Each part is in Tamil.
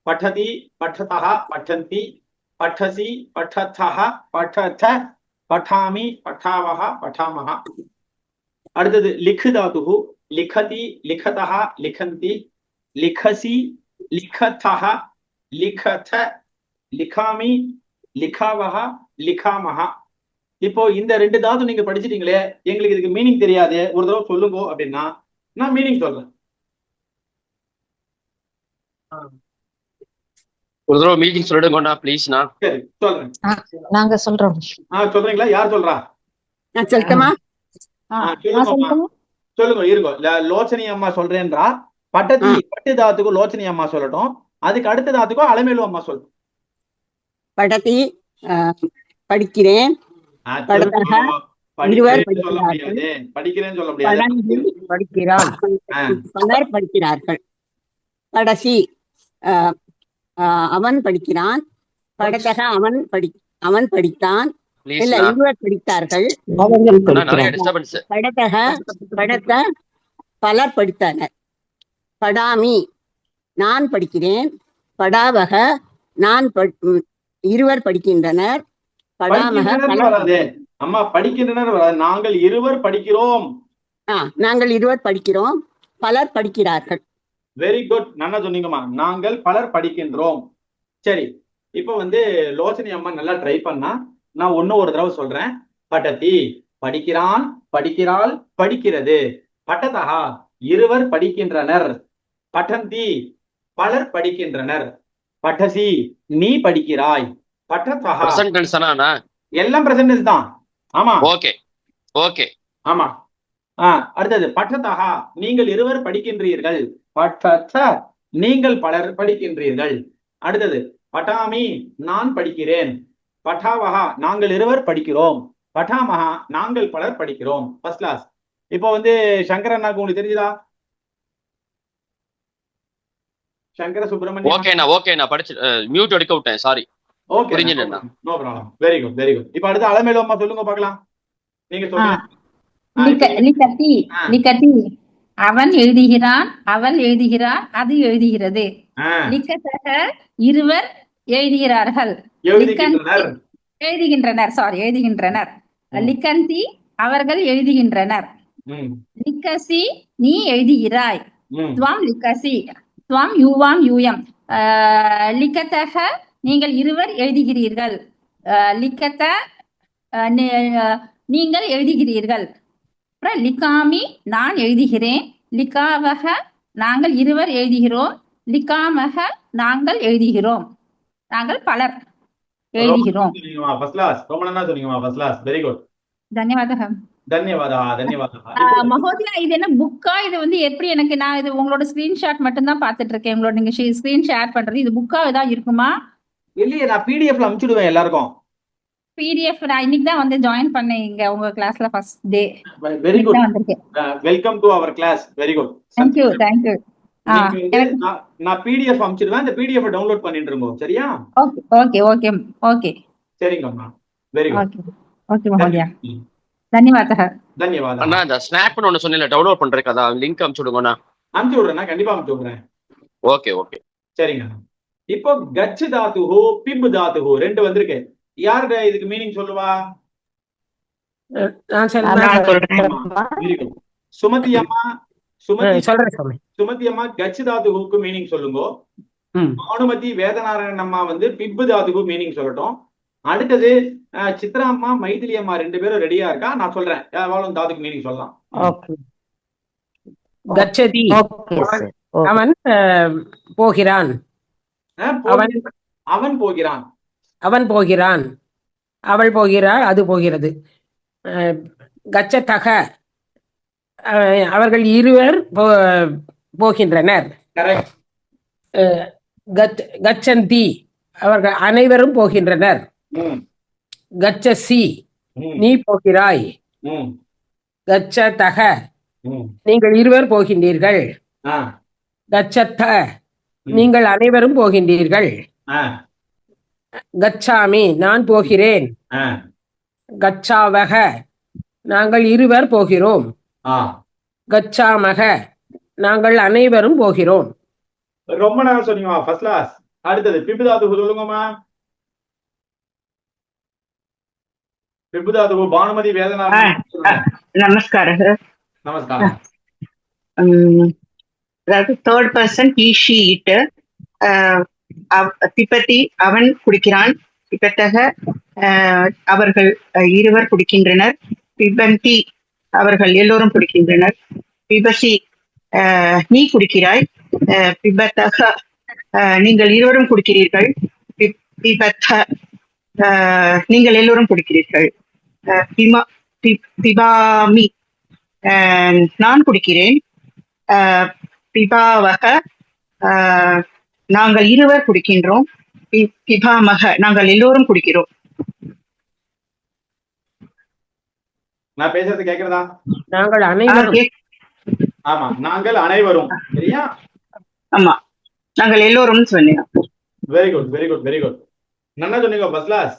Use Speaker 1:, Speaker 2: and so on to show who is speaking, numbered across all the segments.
Speaker 1: பठதி பठतः பठन्ति பठसि பठथः பठथ பठामि பठावः பठामः. அடுத்தது லிக் தாதுஹு लिखति लिखतः लिखन्ति लिखसि लिखथः लिखथ लिखामि लिखावः लिखामः. இப்போ இந்த ரெண்டு தாது நீங்க படிச்சிட்டீங்களே, எங்களுக்கு இதுக்கு மீனிங் தெரியாது, ஒரு தடவை சொல்லுங்க அப்படின்னா நான் மீனிங் சொல்றேன்.
Speaker 2: ஒரு தடவை மீட்டிங் சொல்லிடுங்கண்ணா ப்ளீஸ்ண்ணா.
Speaker 1: சரி சொல்றேன்.
Speaker 3: நாங்க சொல்றோம்.
Speaker 1: சொல்றீங்களா? யார் சொல்றா?
Speaker 3: நான் சொல்லட்டுமா?
Speaker 1: சொல்லுங்க இருங்க. லோச்சனி அம்மா சொல்றேன்றா. பட்டதி பட்டு தாத்துக்கும் லோச்சனி அம்மா சொல்லட்டும். அதுக்கு அடுத்த தாத்துக்கும் அலமேலு அம்மா சொல்லட்டும்.
Speaker 3: படத்தி படிக்கிறேன்,
Speaker 1: படிக்கிறேன்னு சொல்ல முடியாது.
Speaker 3: படிக்கிறான், பலர் படிக்கிறார்கள். கடைசி அவன் படிக்கிறான், படத்தக அவன் படித்தான், இல்ல இருவர் படித்தார்கள், படத்த பலர் படித்தனர். படாமி நான் படிக்கிறேன், படாவக நான் இருவர் படிக்கின்றனர், படாமக
Speaker 1: அம்மா படிக்கின்றனர். நாங்கள் இருவர் படிக்கிறோம்.
Speaker 3: நாங்கள் இருவர் படிக்கிறோம், பலர் படிக்கிறார்கள்.
Speaker 1: வெரி குட், நல்லா சொன்னீங்கம்மா. நாங்கள் பலர் படிக்கின்றோம். சரி, இப்போ லோச்சனி அம்மா நல்லா ட்ரை பண்ணா. நான் ஒன்னும் ஒரு தடவை சொல்றேன். பட்டதி படிக்கிறான், படிக்கிறாள், படிக்கிறது. பட்டதா இருவர் படிக்கின்றனர். பட்டந்தி பலர் படிக்கின்றனர். பட்டசி நீ படிக்கிறாய். பட்டதா எல்லாம் பிரசன்டென்ஸ் தான். ஆமா,
Speaker 2: ஓகே ஓகே,
Speaker 1: ஆமா. அடுத்தது பட்டதா நீங்கள் இருவர் படிக்கின்றீர்கள். பட்டத நீங்கள் பலர் படிக்கின்றீர்கள். அடுத்தது பட்டாமி நான் படிக்கிறேன். பட்டாவஹா நாங்கள் இருவர் படிக்கிறோம். பட்டாமஹா நாங்கள் பலர் படிக்கிறோம். First class. இப்போ சங்கரண்ணாக்கு உங்களுக்கு தெரிஞ்சுதா? சங்கர சுப்பிரமணியம்.
Speaker 2: ஓகேண்ணா படிச்சு மியூட் எடுக்க விட்டேன், சாரி.
Speaker 1: ஓகே,
Speaker 2: புரிஞ்சுதுண்ணா.
Speaker 1: No problem. Very good very good. இப்போ அடுத்து அலமேலு அம்மா சொல்லுங்க பார்க்கலாம். நீங்க சொல்லுங்க.
Speaker 4: லிகதி அவன் எழுதுகிறான், அவள் எழுதுகிறார், அது எழுதுகிறது. லிகதக இருவர் எழுதுகிறார்கள், எழுதுகின்றனர். லிகந்தி அவர்கள் எழுதுகின்றனர். லிகசி நீ எழுதுகிறாய். துவம் லிகசி, துவம் யூவாம் யூயம். லிகதக நீங்கள் இருவர் எழுதுகிறீர்கள். லிகத நீங்கள் எழுதுகிறீர்கள். லிகாமி நான் எழுதுகிறேன். லிகாவக நாங்கள் இருவர் எழுதுகிறோம். லிகாமக நாங்கள் எழுதுகிறோம். நாங்கள் பலர் எழுதுகிறோம். மகோதயா, இது என்ன புக்கா? இது எப்படி எனக்கு நான் இது உங்களோட ஸ்கிரீன்ஷாட் மட்டும் தான் பாத்துட்டு இருக்கேன். உங்களோட நீங்க ஸ்கிரீன் ஷேர் பண்றது இது புக்கா ஏதாவது இருக்குமா?
Speaker 1: இல்லையே, நான் பிடிஎஃப்ல அனுப்பிச்சுடுவேன் எல்லாருக்கும்.
Speaker 4: பிடிஎஃப் நான் இன்னைக்கு தான் ஜாயின் பண்ணேன் இங்க உங்க கிளாஸ்ல first day.
Speaker 1: Very good, welcome to our class. Very good,
Speaker 4: thank you thank you.
Speaker 1: நான் பிடிஎஃப் அனுப்பிச்சிடுவேன். அந்த பிடிஎஃப் டவுன்லோட் பண்ணிட்டுருங்க. சரியா?
Speaker 4: Okay okay okay okay.
Speaker 1: சரிங்கம்மா, வெரி குட்.
Speaker 4: ஓகே ஓகே மகோதயா, धन्यवादः.
Speaker 1: धन्यवाद.
Speaker 2: அண்ணா இந்த ஸ்னாப்னு ஒன்னு சொன்னீங்க, டவுன்லோட் பண்றதுக்கு அத லிங்க் அனுப்பிச்சு விடுங்கண்ணா.
Speaker 1: அனுப்பிச்சு விடுறேன், கண்டிப்பா அனுப்பிச்சு விடுறேன்.
Speaker 2: ஓகே ஓகே,
Speaker 1: சரிங்க. இப்போ கச்ச தாத்துஹு பிப் தாத்துஹு ரெண்டு வந்திருக்கு. யார் இதுக்கு மீனிங் சொல்லுவா?
Speaker 3: நான் சொல்றேன்.
Speaker 1: சுமதி அம்மா, சுமதி அம்மா கச்ச தாத்துஹுக்கு மீனிங் சொல்லுங்க. பானுமதி வேதநாராயணன் அம்மா பிப்பு தாத்துக்கு மீனிங் சொல்லட்டும். அடுத்தது சித்ரா அம்மா, மைதிலி அம்மா ரெண்டு பேரும் ரெடியா இருக்கா? நான் சொல்றேன் எவ்வளவு தாத்துக்கு மீனிங் சொல்லலாம்.
Speaker 5: கச்சதி அவன் போகிறான்.
Speaker 1: அவன் போகிறான்.
Speaker 5: அவன் போகிறான். அவள் போகிறாள், அது போகிறது. கச்சதக அவர்கள் இருவர் போகின்றனர். கச்சந்தி அவர்கள் அனைவரும் போகின்றனர். கச்சசி நீ போகிறாய். கச்சதக நீங்கள் இருவர் போகின்றீர்கள். கச்சத்த நீங்கள் அனைவரும் போகின்றீர்கள். கச்சாமி நான் போகிறேன். கச்சாவக நாங்கள் இருவர் போகிறோம். கச்சாமக நாங்கள் அனைவரும் போகிறோம்.
Speaker 1: ரொம்ப நேரம் சொன்னீங்க. ஃபர்ஸ்ட் கிளாஸ் அடுத்தது பிபுதாதுகு சொல்லுங்கம்மா. பிபுதாதுகு பானுமதி வேதனா.
Speaker 6: நமஸ்கார சார்.
Speaker 1: நமஸ்காரம்.
Speaker 6: அதாவது third person he she it. பிபத்தி அவன் குடிக்கிறான். பிபத்தக அவர்கள் இருவர் குடிக்கின்றனர். பிபந்தி அவர்கள் எல்லோரும் குடிக்கின்றனர். பிபசி நீ குடிக்கிறாய். பிபத்தக நீங்கள் இருவரும் குடிக்கிறீர்கள். பிபத்த நீங்கள் எல்லோரும் குடிக்கிறீர்கள். பிபாமி நான் குடிக்கிறேன். பிபாவக நாங்கள் இருவர் குடிக்கின்றோம். பிபாமக நாங்கள் எல்லோரும் குடிக்கிறோம்.
Speaker 1: நான் பேசுறது கேக்குறதா?
Speaker 5: நாங்கள் அனைவரும்.
Speaker 1: ஆமா, நாங்கள் அனைவரும். சரியா?
Speaker 6: ஆமா, நாங்கள் எல்லோரும் சொன்னேன்.
Speaker 1: Very good, very good, very good. நல்லா சொன்னீங்க, ஃபர்ஸ்ட் கிளாஸ்.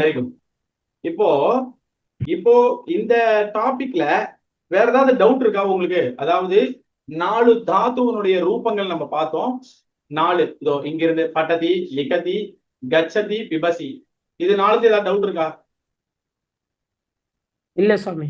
Speaker 1: Very good. இப்போ இப்போ இந்த டாபிக்ல வேற ஏதாவது டவுட் இருக்கா உங்களுக்கு? அதாவது 4 தாத்துவனுடைய ரூபங்கள் நம்ம பார்த்தோம். 4 இதோ இங்க இருந்து பட்டதி, லிகதி, கச்சதி, பிபசி. இது 4க்கு ஏதாவது டவுட் இருக்கா?
Speaker 5: இல்ல சுவாமி.